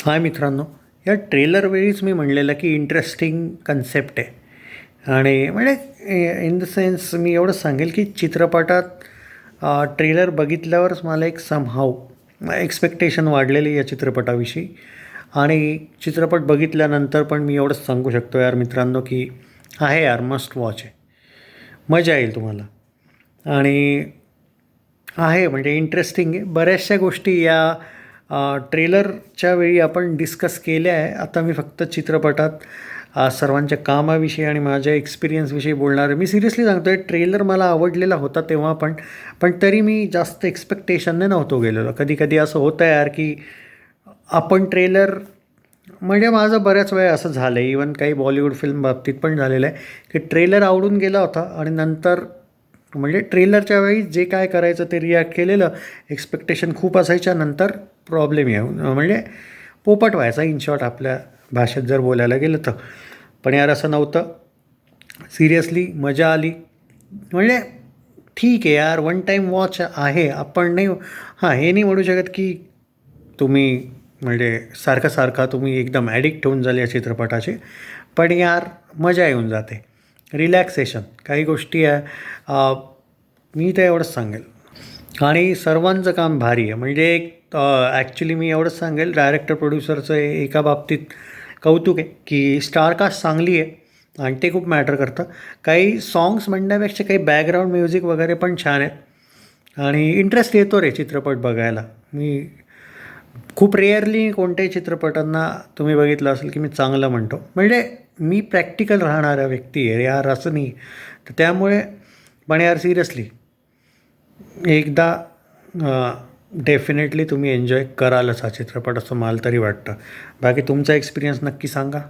हाय मित्रांनो, या ट्रेलरवेळीच मी म्हणलेलं की इंटरेस्टिंग कन्सेप्ट आहे आणि म्हणजे इन द सेन्स मी एवढंच सांगेल की चित्रपटात ट्रेलर बघितल्यावरच मला एक समहाऊ एक्सपेक्टेशन वाढलेली या चित्रपटाविषयी आणि चित्रपट बघितल्यानंतर पण मी एवढंच सांगू शकतो यार मित्रांनो की आहे यार मस्ट वॉच आहे, मजा येईल तुम्हाला आणि आहे म्हणजे इंटरेस्टिंग आहे. बऱ्याचशा गोष्टी या ट्रेलरच्या वेळी आपण डिस्कस केल्या आहे. आता मी फक्त चित्रपटात सर्वांच्या कामाविषयी आणि माझ्या एक्सपिरियन्सविषयी बोलणार आहे. मी सिरियसली सांगतो आहे, ट्रेलर मला आवडलेला होता तेव्हा पण तरी मी जास्त एक्सपेक्टेशनने नव्हतो गेलेलो. कधी कधी असं होतं यार की आपण ट्रेलर म्हणजे माझं बऱ्याच वेळा असं झालं आहे, इवन काही बॉलिवूड फिल्म बाबतीत पण झालेलं आहे की ट्रेलर आवडून गेला होता आणि नंतर म्हणजे ट्रेलरच्या वेळी जे काय करायचं ते रिॲक्ट केलेलं, एक्सपेक्टेशन खूप असायच्या, नंतर प्रॉब्लेम येऊन म्हणजे पोपट व्हायचा इन शॉर्ट आपल्या भाषेत जर बोलायला गेलं तर. पण यार असं नव्हतं. सिरियसली मजा आली. म्हणजे ठीक आहे यार, वन टाईम वॉच आहे. आपण नाही हे नाही म्हणू शकत की तुम्ही म्हणजे सारखा तुम्ही एकदम ॲडिक्ट होऊन जाल या चित्रपटाचे. पण यार मजा येऊन जाते. रिलॅक्सेशन काही गोष्टी आहे. मी तर एवढंच सांगेल आणि सर्वांचं काम भारी आहे. म्हणजे एक ॲक्च्युली मी एवढंच सांगेल, डायरेक्टर प्रोड्युसरचं एका बाबतीत कौतुक आहे की स्टारकास्ट चांगली आहे आणि ते खूप मॅटर करतं. काही सॉंग्स म्हणण्यापेक्षा काही बॅकग्राऊंड म्युझिक वगैरे पण छान आहेत आणि इंटरेस्ट येतो रे चित्रपट बघायला. मी खूप रेअरली कोणत्याही चित्रपटांना तुम्ही बघितलं असेल की मी चांगलं म्हणतो. म्हणजे मी प्रॅक्टिकल राहणारा व्यक्ती आहे यार, असं नाही. तर त्यामुळे पण यार सिरियसली एकदा डेफिनेटली तुम्ही एन्जॉय करालच हा चित्रपट, असं मला तरी वाटतं. बाकी तुमचा एक्सपिरियन्स नक्की सांगा.